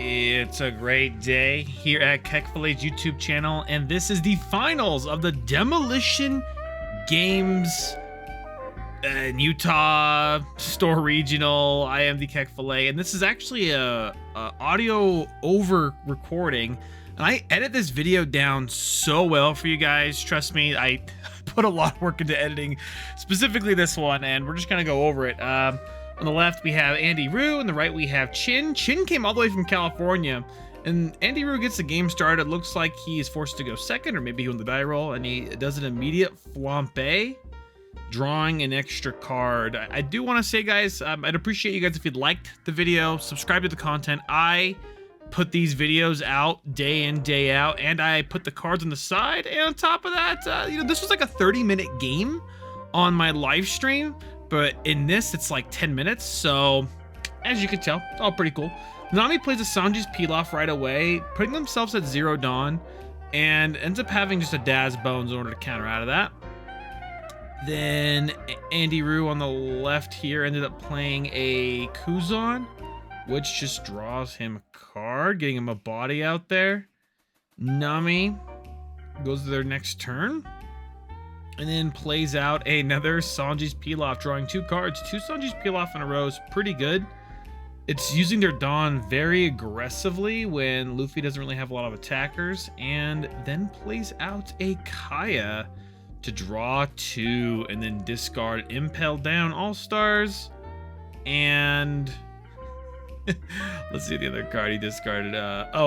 It's a great day here at Kekfilet's YouTube channel, and this is the finals of the Demolition Games in Utah Store Regional. I am the Kekfilet, and this is actually a audio over recording, and I edit this video down so well for you guys. Trust me, I put a lot of work into editing specifically this one, and we're just gonna go over it. On the left, we have Andy Rue. On the right, we have Chin. Chin came all the way from California. And Andy Rue gets the game started. It looks like he is forced to go second, or maybe he won the die roll. And he does an immediate flambe, drawing an extra card. I do want to say, guys, I'd appreciate you guys if you'd liked the video, subscribe to the content. I put these videos out day in, day out, and I put the cards on the side. And on top of that, this was like a 30-minute game on my live stream. But in this, it's like 10 minutes, so as you can tell, it's all pretty cool. Nami plays a Sanji's Pilaf right away, putting themselves at 0 Dawn, and ends up having just a Daz Bones in order to counter out of that. Then Andy Rue on the left here ended up playing a Kuzan, which just draws him a card, getting him a body out there. Nami goes to their next turn, and then plays out another Sanji's Pilaf, drawing 2 cards. 2 Sanji's Pilaf in a row is pretty good. It's using their Dawn very aggressively when Luffy doesn't really have a lot of attackers, and then plays out a Kaya to draw 2 and then discard Impel Down All-Stars. And let's see the other card he discarded.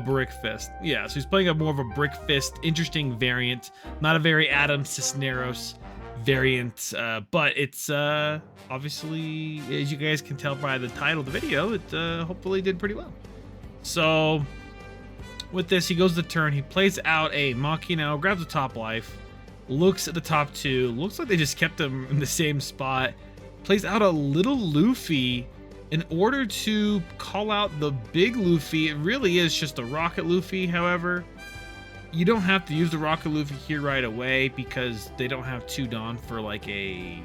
Brick Fist. Yeah, so he's playing more of a Brick Fist, interesting variant. Not a very Adam Cisneros variant, but it's obviously, as you guys can tell by the title of the video, it hopefully did pretty well. So with this, he goes to turn. He plays out a Makino, grabs the top life, looks at the top 2. Looks like they just kept him in the same spot. Plays out a little Luffy in order to call out the big Luffy. It really is just a Rocket Luffy. However, you don't have to use the Rocket Luffy here right away because they don't have 2 Dawn for like a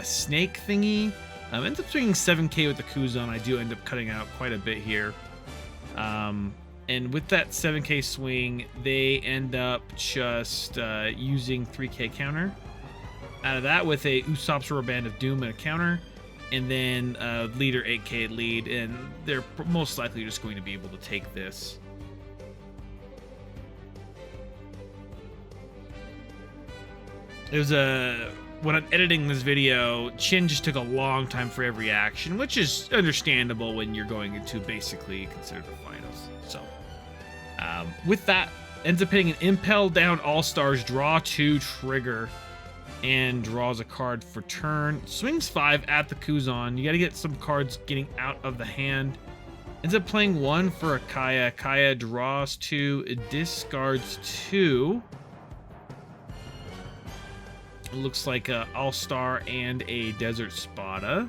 snake thingy. Ends up swinging 7k with the Kuzan. I do end up cutting out quite a bit here. And with that 7k swing, they end up just using 3k counter out of that with a Usopp's Rubber Band of Doom and a counter. And then leader 8k lead, and they're most likely just going to be able to take this. It was when I'm editing this video, Chin just took a long time for every action, which is understandable when you're going into basically considered the finals. So with that, ends up hitting an Impel Down All-Stars, draw 2 trigger, and draws a card for turn. Swings 5 at the Kuzan. You got to get some cards getting out of the hand. Ends up playing 1 for a Kaya. Kaya draws 2, discards 2. It looks like a All-Star and a Desert Spada. And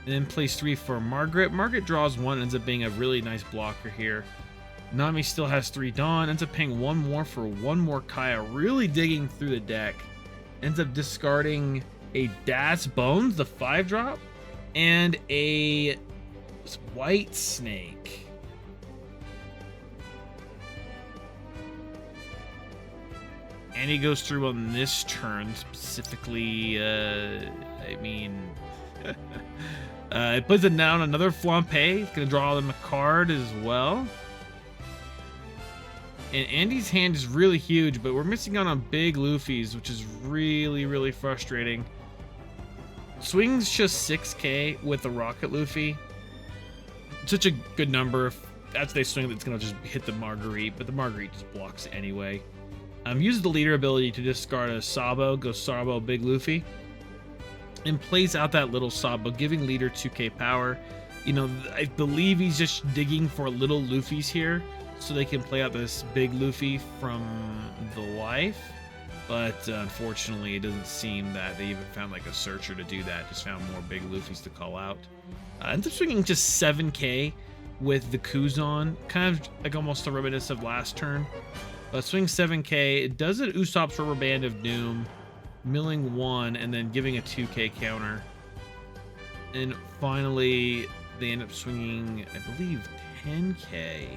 then plays 3 for Margaret. Margaret draws 1, ends up being a really nice blocker here. Nami still has 3 Dawn, ends up paying 1 more for 1 more Kaya, really digging through the deck. Ends up discarding a Daz Bones, the 5-drop, and a White Snake. And he goes through on this turn, specifically, it plays it down another Flampe. It's going to draw them a card as well. And Andy's hand is really huge, but we're missing out on big Luffy's, which is really, really frustrating. Swings just 6k with the Rocket Luffy. Such a good number. If after they swing, it's going to just hit the Marguerite, but the Marguerite just blocks it anyway. Uses the leader ability to discard a Sabo, goes Sabo, big Luffy, and plays out that little Sabo, giving leader 2k power. I believe he's just digging for little Luffy's here, so they can play out this big Luffy from the life. But unfortunately, it doesn't seem that they even found like a searcher to do that. Just found more big Luffy's to call out. Ends up swinging just 7k with the Kuzan. Kind of like almost a reminiscence of last turn. Swings 7k. It does an Usopp's Rubber Band of Doom, milling 1, and then giving a 2k counter. And finally they end up swinging, I believe, 10K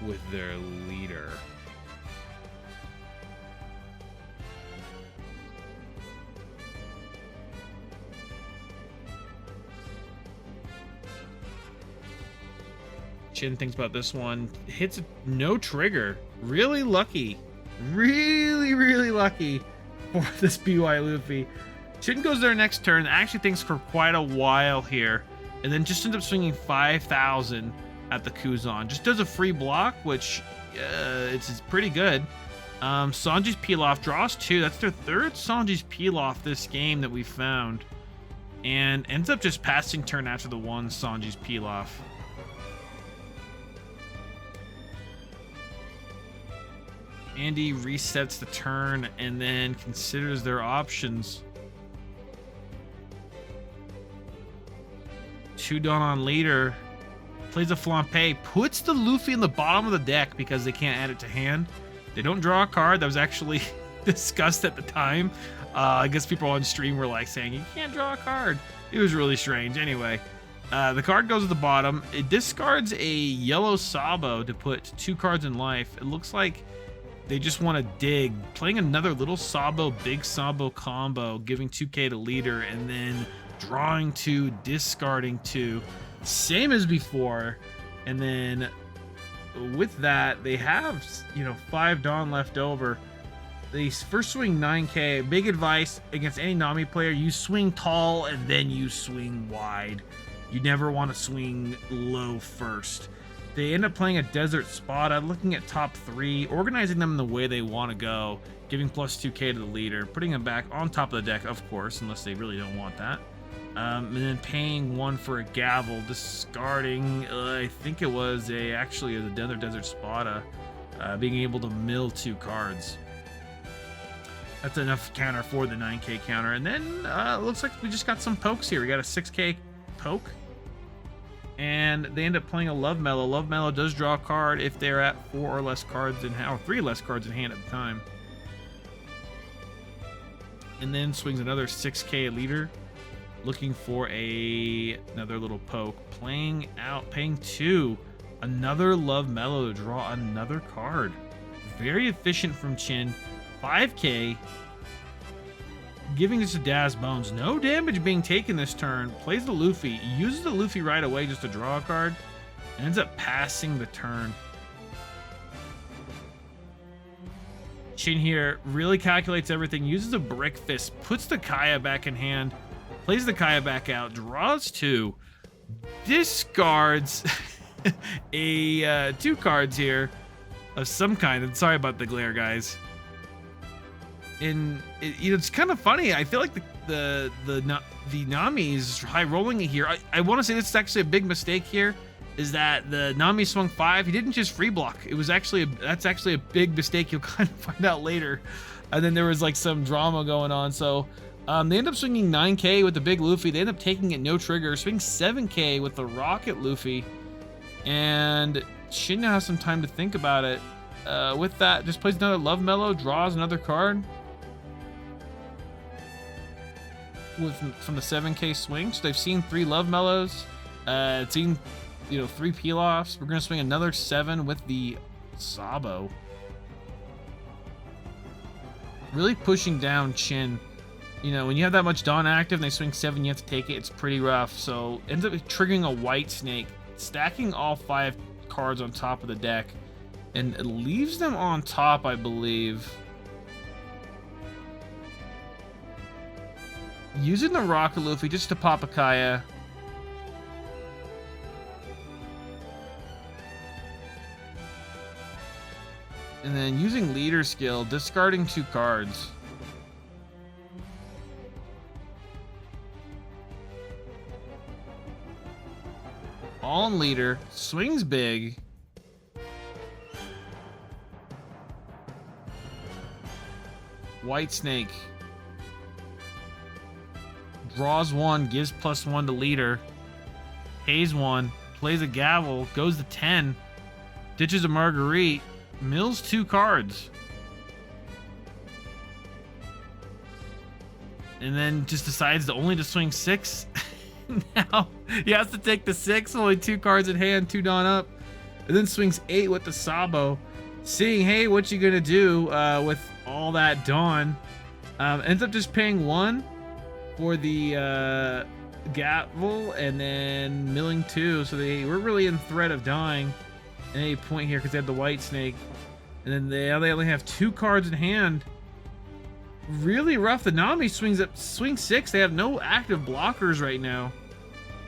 with their leader. Shin thinks about this one, hits no trigger. Really lucky. Really lucky for this BY Luffy. Shin goes their next turn, actually thinks for quite a while here, and then just ends up swinging 5,000 at the Kuzan. Just does a free block, which it's pretty good. Sanji's peel-off draws 2. That's their third Sanji's peel-off this game that we found. And ends up just passing turn after the one Sanji's peel-off. Andy resets the turn and then considers their options. 2 done on leader. Plays a flampe. Puts the Luffy in the bottom of the deck because they can't add it to hand. They don't draw a card. That was actually discussed at the time. I guess people on stream were like saying, you can't draw a card. It was really strange. Anyway, the card goes at the bottom. It discards a yellow Sabo to put 2 cards in life. It looks like they just want to dig, playing another little Sabo, big Sabo combo, giving 2K to leader, and then drawing 2, discarding 2, same as before. And then with that, they have, 5 Dawn left over. They first swing 9K. Big advice against any Nami player, you swing tall and then you swing wide. You never want to swing low first. They end up playing a Desert Spada, looking at top 3, organizing them in the way they want to go, giving plus 2K to the leader, putting them back on top of the deck, of course, unless they really don't want that. And then paying 1 for a gavel, discarding, I think it was actually another Desert Spada, being able to mill 2 cards. That's enough counter for the 9K counter. And then it looks like we just got some pokes here. We got a 6K poke. And they end up playing a Love Mellow. Love Mellow does draw a card if they're at 4 or less cards in hand, or 3 less cards in hand at the time. And then swings another 6K leader, looking for another little poke. Playing 2, another Love Mellow to draw another card. Very efficient from Chin. 5K, giving this to Daz Bones. No damage being taken this turn. Plays the Luffy. Uses the Luffy right away just to draw a card. And ends up passing the turn. Shin here really calculates everything. Uses a Brick Fist. Puts the Kaya back in hand. Plays the Kaya back out. Draws 2. Discards 2 cards here of some kind. And sorry about the glare, guys. And it's kind of funny. I feel like the Nami is high rolling it here. I want to say this is actually a big mistake here, is that the Nami swung 5. He didn't just free block. It was actually that's actually a big mistake. You'll kind of find out later. And then there was like some drama going on. So they end up swinging 9K with the big Luffy. They end up taking it no trigger. Swing 7K with the Rocket Luffy. And Shin now has some time to think about it. With that, just plays another Love Mellow, draws another card. From the 7K swing. So they've seen 3 Love Mellows, seen 3 peel-offs. We're gonna swing another 7 with the Sabo. Really pushing down Chin. When you have that much Dawn active and they swing 7, you have to take it. It's pretty rough. So ends up triggering a White Snake, stacking all 5 cards on top of the deck, and it leaves them on top, I believe. Using the Rocket Luffy just to pop a Kaya. And then using leader skill, discarding 2 cards. On leader, swings big. White Snake. Draws 1, gives +1 to leader. Pays 1, plays a gavel, goes to 10. Ditches a Marguerite, mills 2 cards. And then just decides to only swing 6. Now he has to take the 6, only 2 cards in hand, 2 Dawn up, and then swings 8 with the Sabo. Seeing, hey, what you gonna do with all that Dawn? Ends up just paying 1 for the Gavel, and then milling 2, so they were really in threat of dying at any point here because they had the White Snake, and then they only have 2 cards in hand. Really rough. The Nami swing 6. They have no active blockers right now.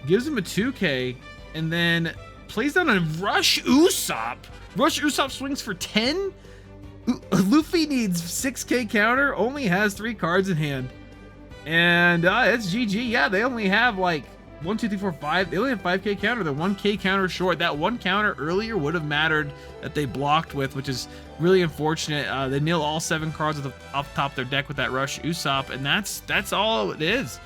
Gives him a 2K, and then plays down a Rush Usopp. Rush Usopp swings for 10. Luffy needs 6K counter, only has 3 cards in hand. And it's GG. Yeah, they only have like 1, 2, 3, 4, 5. They only have 5K counter. They're 1K counter short. That 1 counter earlier would have mattered that they blocked with, which is really unfortunate. They nil all 7 cards off the top of their deck with that Rush Usopp, and that's all it is.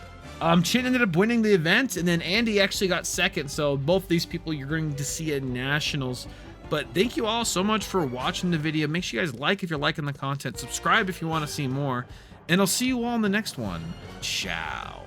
Chin ended up winning the event, and then Andy actually got second. So both these people you're going to see at Nationals. But thank you all so much for watching the video. Make sure you guys like if you're liking the content. Subscribe if you want to see more. And I'll see you all in the next one. Ciao.